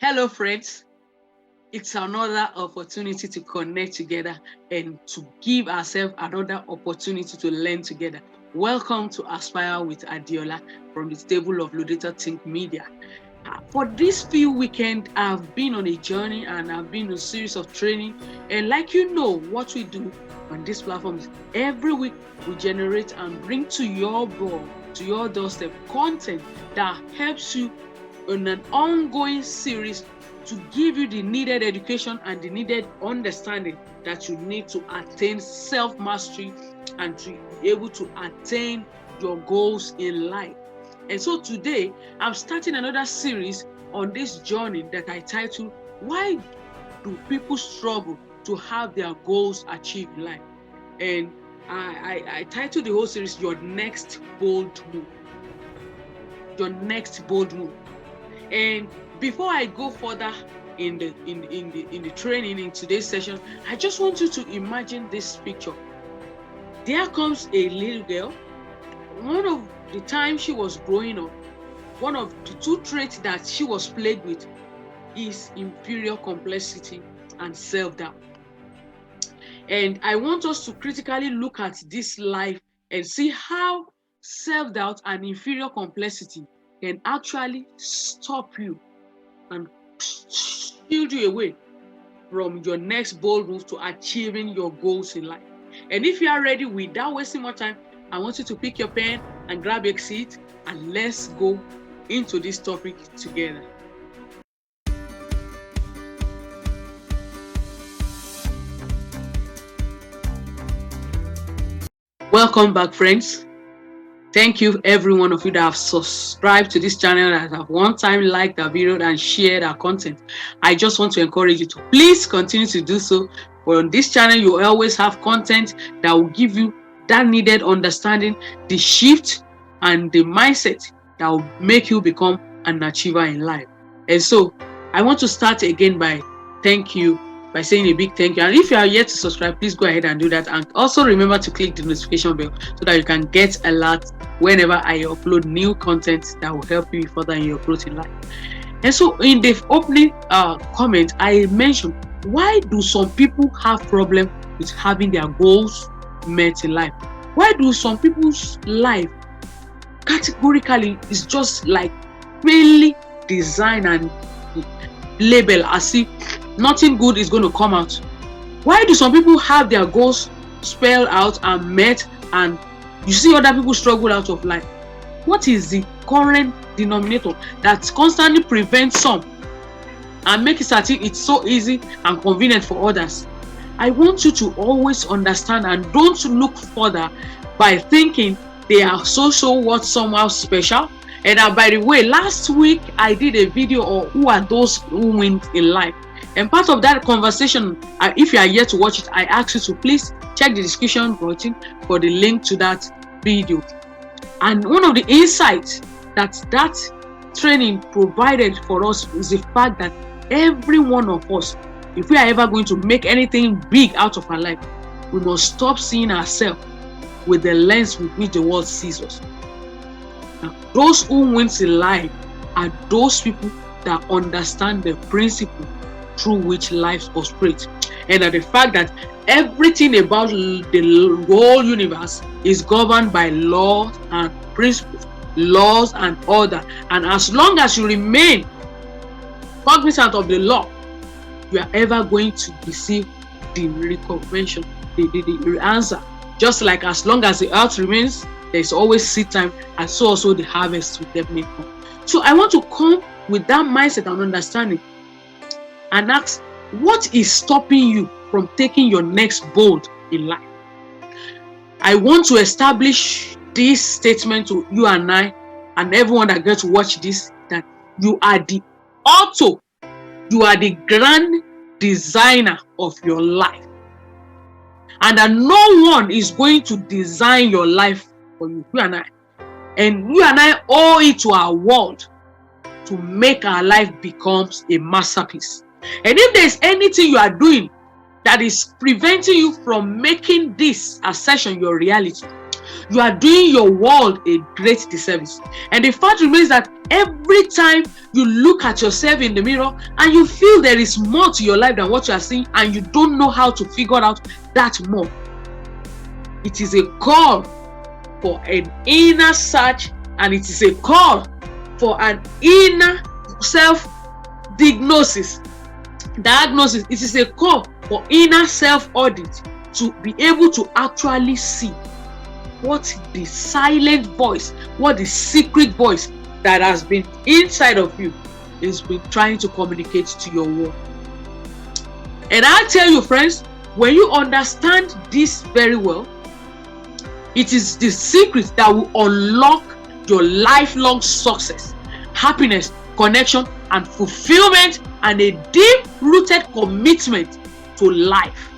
Hello, friends. It's another opportunity to connect together and to give ourselves another opportunity to learn together. Welcome to Aspire with Adiola from the stable of Laudator Think Media. For this few weekend, I've been on a journey and I've been on a series of training. And like you know, what we do on this platform is every week we generate and bring to your door, to your doorstep, content that helps you in an ongoing series to give you the needed education and the needed understanding that you need to attain self-mastery and to be able to attain your goals in life. And so today, I'm starting another series on this journey that I titled, Why Do People Struggle to Have Their Goals Achieved in Life? And I titled the whole series, Your Next Bold Move. Your Next Bold Move. And before I go further in the training in today's session, I just want you to imagine this picture. There comes a little girl. One of the time she was growing up, one of the two traits that she was plagued with is inferior complexity and self-doubt. And I want us to critically look at this life and see how self-doubt and inferior complexity can actually stop you and shield you away from your next bold move to achieving your goals in life. And if you are ready, without wasting more time, I want you to pick your pen and grab your seat and let's go into this topic together. Welcome back, friends. Thank you, every one of you that have subscribed to this channel, that have one time liked our video and shared our content. I just want to encourage you to please continue to do so. For on this channel, you always have content that will give you that needed understanding, the shift and the mindset that will make you become an achiever in life. And so I want to start again by saying a big thank you. And if you are yet to subscribe, please go ahead and do that. And also remember to click the notification bell so that you can get alerts whenever I upload new content that will help you further in your growth in life. And so in the opening comment, I mentioned, why do some people have problem with having their goals met in life? Why do some people's life categorically is just like mainly designed and labeled as if nothing good is going to come out? Why do some people have their goals spelled out and met, and you see other people struggle out of life? What is the current denominator that constantly prevents some and makes it it's so easy and convenient for others? I want you to always understand and don't look further by thinking they are so what somehow special. And by the way, last week I did a video on who are those who win in life. And part of that conversation, if you are yet to watch it, I ask you to please check the description button for the link to that video. And one of the insights that training provided for us is the fact that every one of us, if we are ever going to make anything big out of our life, we must stop seeing ourselves with the lens with which the world sees us. Now, those who win in life are those people that understand the principle through which life operates, and that the fact that everything about the whole universe is governed by laws and principles, laws and order. And as long as you remain cognizant of the law, you are ever going to receive the recognition, the answer. Just like as long as the earth remains, there is always seed time, and so also the harvest will definitely come. So I want to come with that mindset and understanding and ask, what is stopping you from taking your next bold in life? I want to establish this statement to you and I and everyone that gets to watch this, that you are the author, you are the grand designer of your life, and that no one is going to design your life for you. You and I owe it to our world to make our life becomes a masterpiece. And if there's anything you are doing that is preventing you from making this assertion your reality, you are doing your world a great disservice. And the fact remains that every time you look at yourself in the mirror and you feel there is more to your life than what you are seeing, and you don't know how to figure out that more, it is a call for an inner search, and it is a call for an inner self-diagnosis. It is a call for inner self-audit to be able to actually see what the silent voice, what the secret voice that has been inside of you is been trying to communicate to your world. And I tell you, friends, when you understand this very well, it is the secret that will unlock your lifelong success, happiness, connection, and fulfillment, and a deep-rooted commitment to life.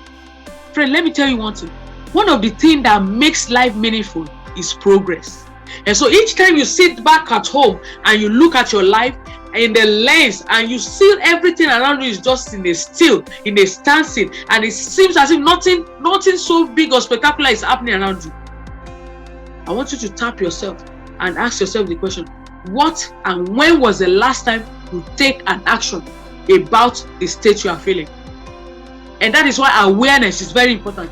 Friend, let me tell you one thing. One of the things that makes life meaningful is progress. And so each time you sit back at home and you look at your life in the lens and you see everything around you is just in a standstill, and it seems as if nothing so big or spectacular is happening around you, I want you to tap yourself and ask yourself the question, what and when was the last time you take an action about the state you are feeling? And that is why awareness is very important.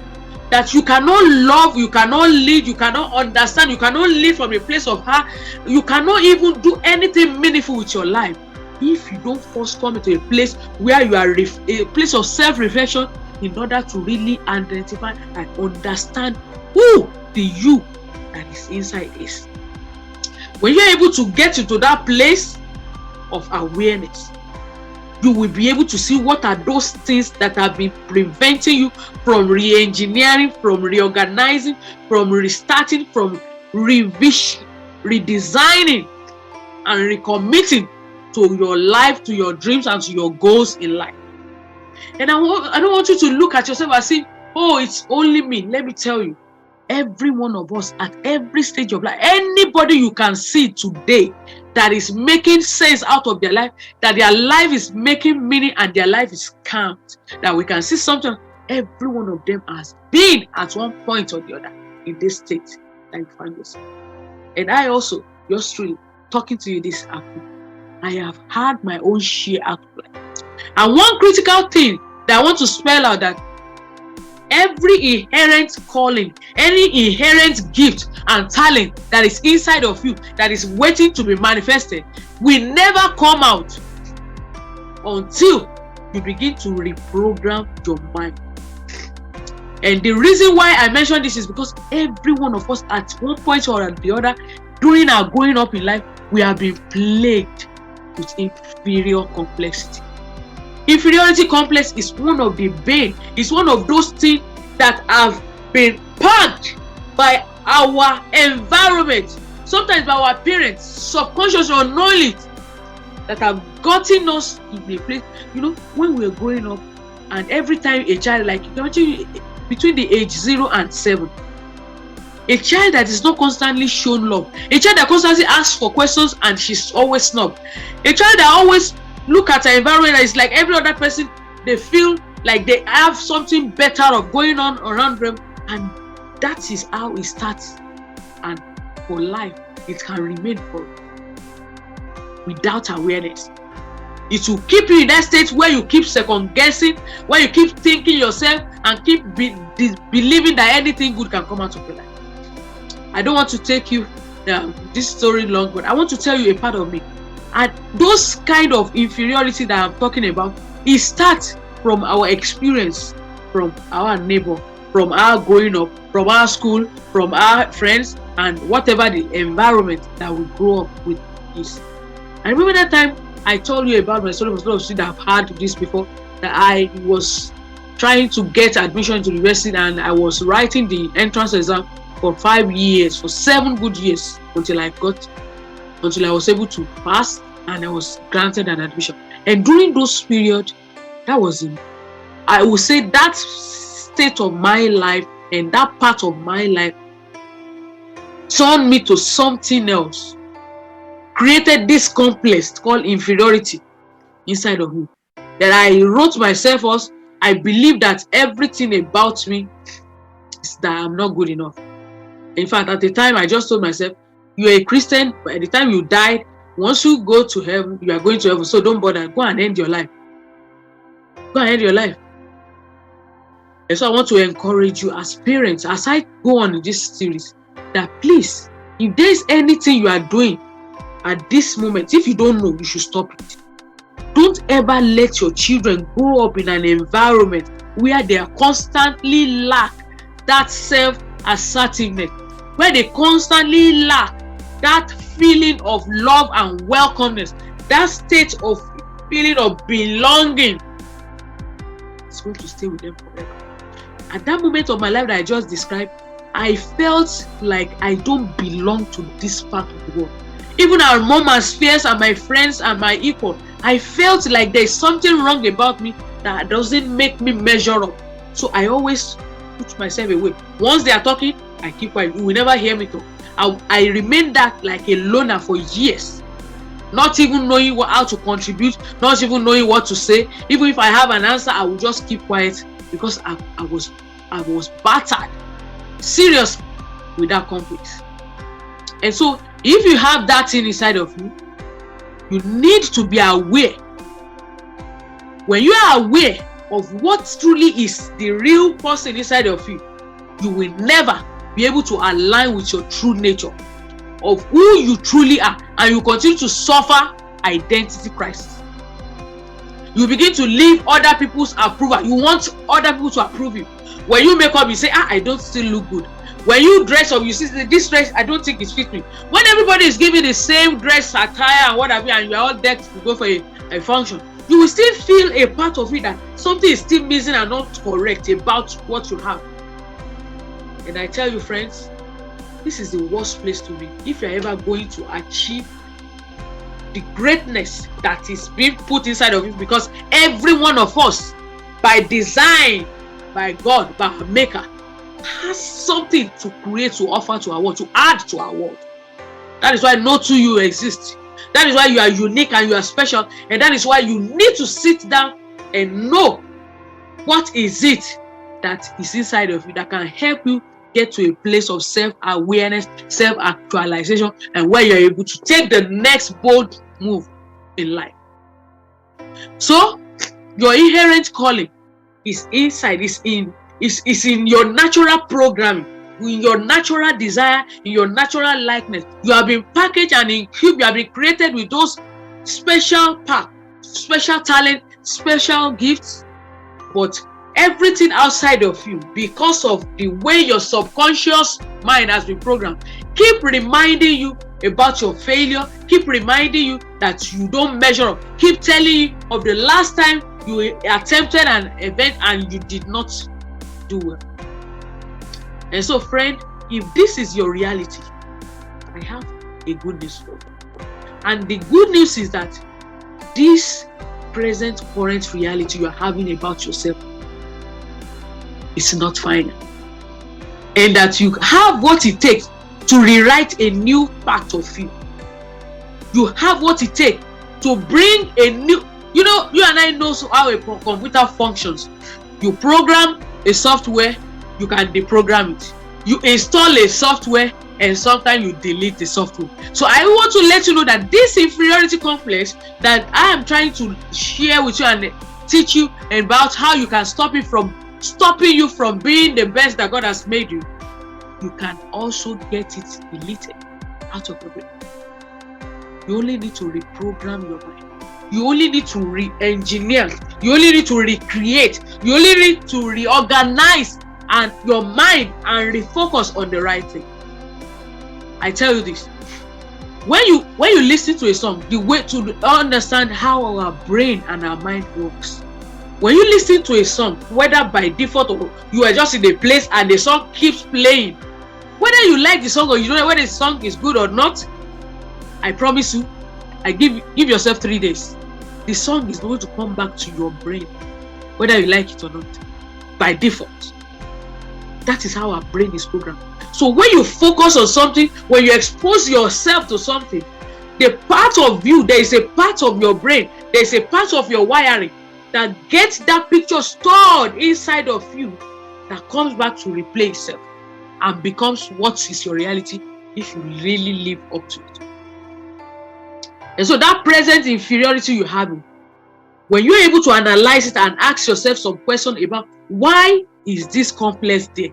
That you cannot love, you cannot lead, you cannot understand, you cannot live from a place of heart, you cannot even do anything meaningful with your life if you don't first come into a place where you are a place of self-reflection, in order to really identify and understand who the you that is inside is. When you're able to get into that place of awareness, you will be able to see what are those things that have been preventing you from re-engineering, from reorganizing, from restarting, from redesigning and recommitting to your life, to your dreams, and to your goals in life. And I don't want you to look at yourself and say, oh, it's only me. Let me tell you, every one of us at every stage of life, anybody you can see today that is making sense out of their life, that their life is making meaning and their life is calmed, that we can see something, every one of them has been at one point or the other in this state that you find yourself. And I also, yours truly, talking to you this afternoon, I have had my own share out of life. And one critical thing that I want to spell out, that every inherent calling, any inherent gift and talent that is inside of you, that is waiting to be manifested, will never come out until you begin to reprogram your mind. And the reason why I mention this is because every one of us at one point or the other during our growing up in life, we have been plagued with inferior complexity. Inferiority complex is one of the bane. It's one of those things that have been packed by our environment, sometimes by our parents, subconsciously or unknowingly, that have gotten us in a place. You know, when we were growing up, and every time a child, like between the age 0 and 7, a child that is not constantly shown love, a child that constantly asks for questions and she's always snubbed, a child that always look at her environment that is like every other person, they feel like they have something better of going on around them, and that is how it starts. And for life, it can remain for without awareness. It will keep you in that state where you keep second guessing, where you keep thinking yourself and keep believing that anything good can come out of your life. I don't want to take you this story long, but I want to tell you a part of me. And those kind of inferiority that I'm talking about, it starts from our experience, from our neighbor, from our growing up, from our school, from our friends, and whatever the environment that we grow up with is. I remember that time I told you about my story. A lot of students have heard this before, that I was trying to get admission to the university, and I was writing the entrance exam for 5 years, for 7 good years, until I was able to pass and I was granted an admission. And during those periods, that was I would say that state of my life and that part of my life turned me to something else, created this complex called inferiority inside of me, that I wrote myself as I believe that everything about me is that I'm not good enough. In fact, at the time, I just told myself, you're a Christian. By the time you died, once you go to heaven, you are going to heaven. So don't bother. Go and end your life. Go and end your life. And so I want to encourage you as parents, as I go on in this series, that please, if there's anything you are doing at this moment, if you don't know, you should stop it. Don't ever let your children grow up in an environment where they are constantly lack that self-assertiveness, where they constantly lack that feeling of love and welcomeness, that state of feeling of belonging. It's going to stay with them forever. At that moment of my life that I just described, I felt like I don't belong to this part of the world. Even our mama's peers and my friends and my equal, I felt like there's something wrong about me that doesn't make me measure up. So I always put myself away. Once they are talking, I keep quiet. You will never hear me talk. I remained that like a loner for years, not even knowing how to contribute, not even knowing what to say. Even if I have an answer, I will just keep quiet because I was battered, serious with that complex. And so if you have that thing inside of you, you need to be aware. When you are aware of what truly is the real person inside of you, you will never be able to align with your true nature of who you truly are, and you continue to suffer identity crisis. You begin to live other people's approval. You want other people to approve you. When you make up, you say, I don't still look good. When you dress up, you see this dress, I don't think it fits me. When everybody is giving the same dress, attire, and what have you, and you are all decked to go for a function, you will still feel a part of it that something is still missing and not correct about what you have. And I tell you, friends, this is the worst place to be if you're ever going to achieve the greatness that is being put inside of you, because every one of us, by design, by God, by our Maker, has something to create, to offer to our world, to add to our world. That is why no two you exist. That is why you are unique and you are special, and that is why you need to sit down and know what is it that is inside of you that can help you get to a place of self-awareness, self-actualization, and where you're able to take the next bold move in life. So your inherent calling is inside, is in your natural programming, in your natural desire, in your natural likeness. You have been packaged and in cube. You have been created with those special pack, special talent, special gifts. But everything outside of you, because of the way your subconscious mind has been programmed, keep reminding you about your failure, keep reminding you that you don't measure up, keep telling you of the last time you attempted an event and you did not do well. And so, friend, if this is your reality, I have a good news for you. And the good news is that this present current reality you are having about yourself is not final, and that you have what it takes to rewrite a new part of you. You have what it takes to bring a new, you and I know how a computer functions. You program a software, you can deprogram it. You install a software, and sometimes you delete the software. So I want to let you know that this inferiority complex that I am trying to share with you and teach you about how you can stop it from stopping you from being the best that God has made you, you can also get it deleted out of your brain. You only need to reprogram your mind. You only need to re-engineer. You only need to recreate. You only need to reorganize and your mind and refocus on the right thing. I tell you this. When you listen to a song, the way to understand how our brain and our mind works. When you listen to a song, whether by default or you are just in a place and the song keeps playing, whether you like the song or you don't know whether the song is good or not, I promise you, I give yourself 3 days. The song is going to come back to your brain, whether you like it or not, by default. That is how our brain is programmed. So when you focus on something, when you expose yourself to something, the part of you, there is a part of your brain, there is a part of your wiring that gets that picture stored inside of you, that comes back to replay itself. and becomes what is your reality if you really live up to it. And so that present inferiority you have, when you're able to analyze it and ask yourself some question about why is this complex there?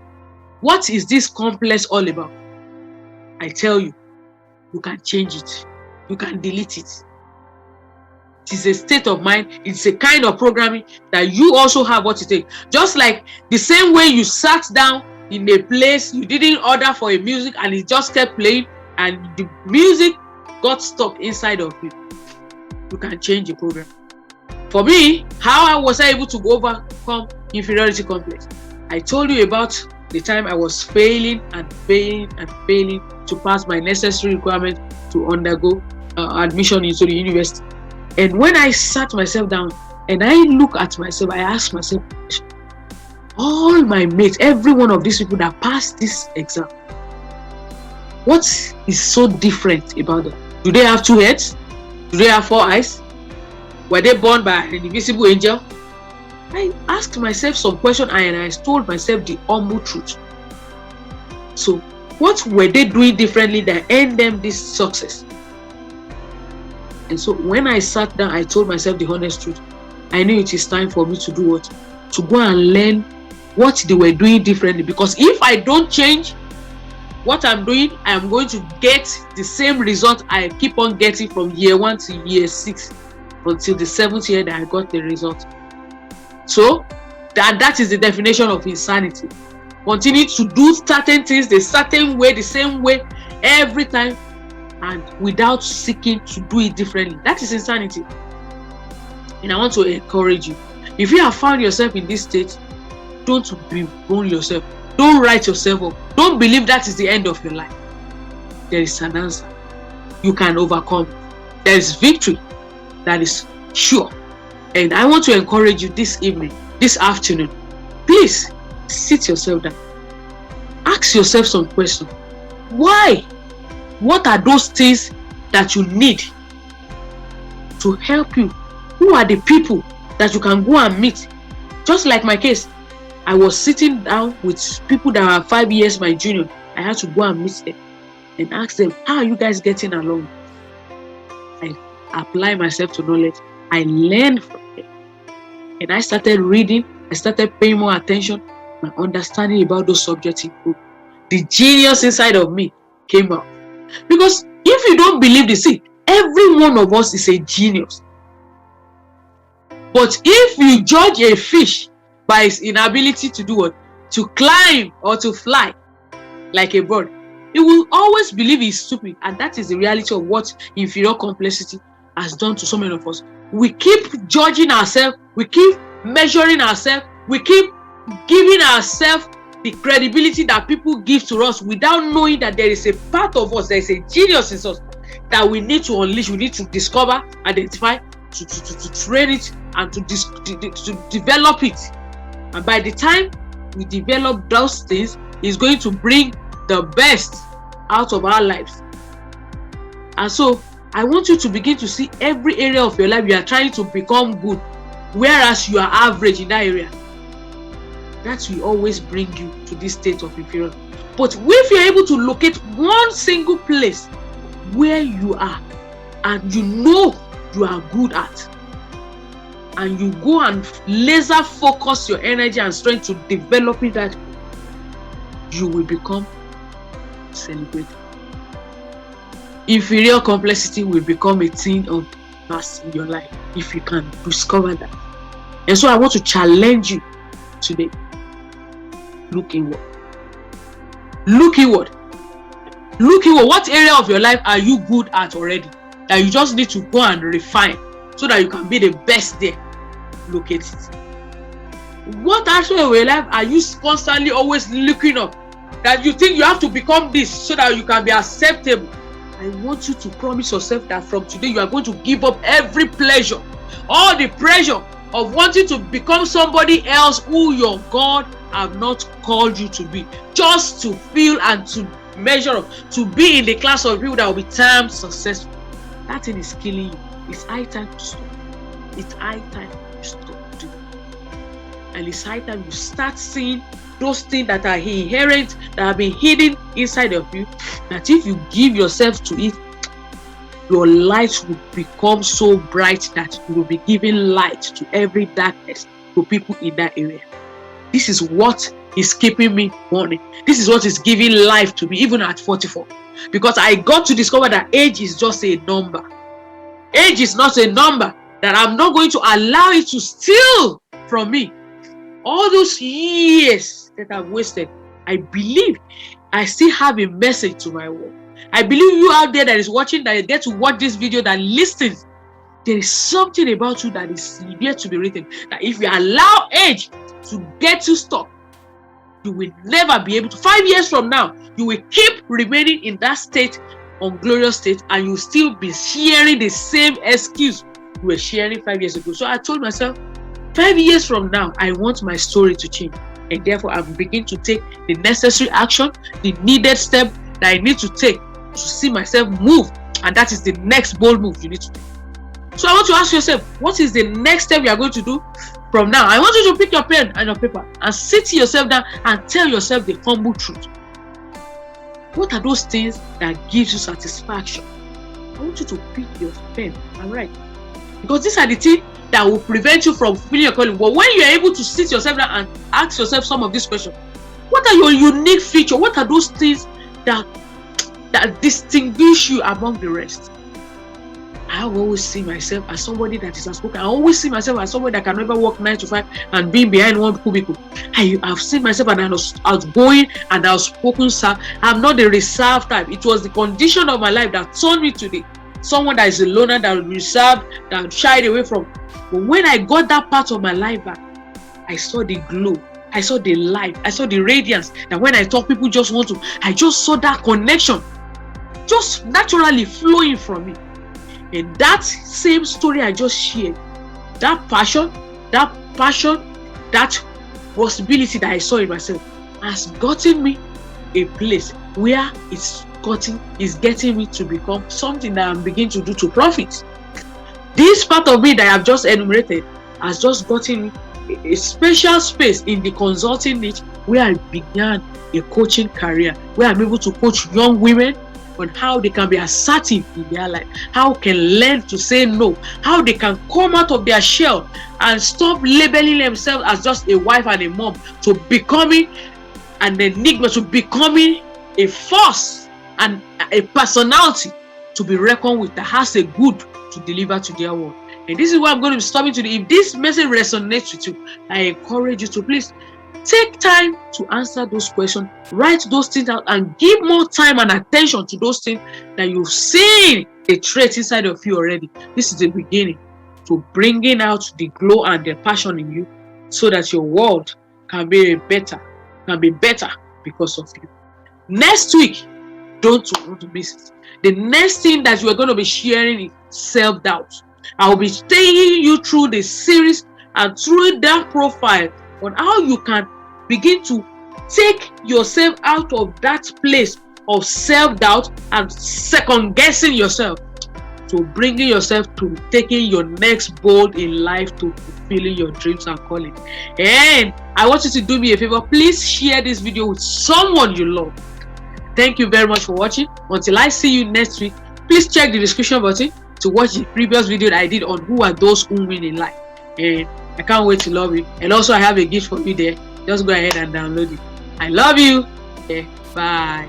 What is this complex all about? I tell you, you can change it. You can delete it. It is a state of mind. It's a kind of programming that you also have what it takes. Just like the same way you sat down in a place, you didn't order for a music and it just kept playing and the music got stuck inside of you. You can change the program. For me, how was I able to overcome inferiority complex? I told you about the time I was failing to pass my necessary requirement to undergo admission into the university. And when I sat myself down and I look at myself, I ask myself, all my mates, every one of these people that passed this exam, what is so different about them? Do they have 2 heads? Do they have 4 eyes? Were they born by an invisible angel? I asked myself some questions and I told myself the humble truth. So, what were they doing differently that earned them this success? And so, when I sat down, I told myself the honest truth. I knew it is time for me to do what? To go and learn what they were doing differently. Because if I don't change what I'm doing, I am going to get the same result I keep on getting from year 1 to year 6 until the 7th year that I got the result. So that is the definition of insanity. Continue to do certain things the certain way, the same way every time, and without seeking to do it differently. That is insanity. And I want to encourage you. If you have found yourself in this state, don't bemoan yourself. Don't write yourself up. Don't believe that is the end of your life. There is an answer. You can overcome. There is victory that is sure. And I want to encourage you this evening, this afternoon. Please sit yourself down. Ask yourself some questions. Why? What are those things that you need to help you? Who are the people that you can go and meet? Just like my case, I was sitting down with people that are 5 years my junior. I had to go and meet them and ask them, how are you guys getting along? I apply myself to knowledge. I learned from them. And I started reading. I started paying more attention. My understanding about those subjects improved. The genius inside of me came out. Because if you don't believe this, see, every one of us is a genius. But if you judge a fish by its inability to do what? To climb or to fly like a bird, it will always believe he's stupid. And that is the reality of what inferior complexity has done to so many of us. We keep judging ourselves, we keep measuring ourselves, we keep giving ourselves the credibility that people give to us without knowing that there is a part of us, there is a genius in us that we need to unleash, we need to discover, identify, to train it, and to develop it. And by the time we develop those things, it's going to bring the best out of our lives. And so I want you to begin to see every area of your life you are trying to become good, whereas you are average in that area. That will always bring you to this state of inferiority. But if you're able to locate one single place where you are and you know you are good at, and you go and laser focus your energy and strength to developing that, you will become celebrated. Inferior complexity will become a thing of past in your life if you can discover that. And so I want to challenge you today. Look inward. Look inward. Look inward. What area of your life are you good at already that you just need to go and refine so that you can be the best there? Locate it. What aspect of your life are you constantly always looking up that you think you have to become this so that you can be acceptable? I want you to promise yourself that from today you are going to give up every pleasure, all the pressure of wanting to become somebody else who your God have not called you to be, just to feel and to measure up, to be in the class of people that will be termed successful. That thing is killing you. It's high time to stop. It's high time to stop doing. And it's high time you start seeing those things that are inherent, that have been hidden inside of you, that if you give yourself to it, your light will become so bright that you will be giving light to every darkness to people in that area. This is what is keeping me morning. This is what is giving life to me, even at 44. Because I got to discover that age is just a number. Age is not a number, that I'm not going to allow it to steal from me. All those years that I've wasted, I believe I still have a message to my world. I believe you out there that is watching, that you get to watch this video, that listens, there is something about you that is yet to be written. That if you allow age to get you stuck, you will never be able to. 5 years from now, you will keep remaining in that state, unglorious state, and you will still be sharing the same excuse you were sharing 5 years ago. So I told myself, 5 years from now, I want my story to change. And therefore, I'm beginning to take the necessary action, the needed step that I need to take to see myself move. And that is the next bold move you need to take. So I want to ask yourself, what is the next step you are going to do from now? I want you to pick your pen and your paper and sit yourself down and tell yourself the humble truth. What are those things that gives you satisfaction? I want you to pick your pen and write. Because these are the things that will prevent you from fulfilling your calling. But when you are able to sit yourself down and ask yourself some of these questions, what are your unique features? What are those things that distinguish you among the rest? I always see myself as somebody that is outspoken. I always see myself as somebody that can never work 9 to 5 and being behind one cubicle. I've seen myself as an outgoing and outspoken, sir. I'm not the reserved type. It was the condition of my life that turned me today. Someone that is a loner, that will reserved, that shied away from. But when I got that part of my life back, I saw the glow. I saw the light. I saw the radiance. That when I talk, people just want to. I just saw that connection just naturally flowing from me. And that same story I just shared, that passion, that possibility that I saw in myself has gotten me a place where it's getting me to become something that I'm beginning to do to profit. This part of me that I've just enumerated has just gotten me a special space in the consulting niche where I began a coaching career, where I'm able to coach young women on how they can be assertive in their life, how can learn to say no, how they can come out of their shell and stop labeling themselves as just a wife and a mom, to becoming an enigma, to becoming a force and a personality to be reckoned with, that has a good to deliver to their world. And this is what I'm going to be stopping today. If this message resonates with you, I encourage you to please take time to answer those questions, write those things out, and give more time and attention to those things that you've seen a trait inside of you already. This is the beginning to bringing out the glow and the passion in you, so that your world can be better because of you. Next week, don't want to miss it. The next thing that we're going to be sharing is self-doubt. I will be taking you through the series and through that profile on how you can begin to take yourself out of that place of self-doubt and second-guessing yourself, to bringing yourself to taking your next bold in life, to fulfilling your dreams and calling. And I want you to do me a favor. Please share this video with someone you love. Thank you very much for watching. Until I see you next week, please check the description button to watch the previous video that I did on who are those who win in life. And I can't wait to love you. And also, I have a gift for you there. Just go ahead and download it. I love you. Okay, bye.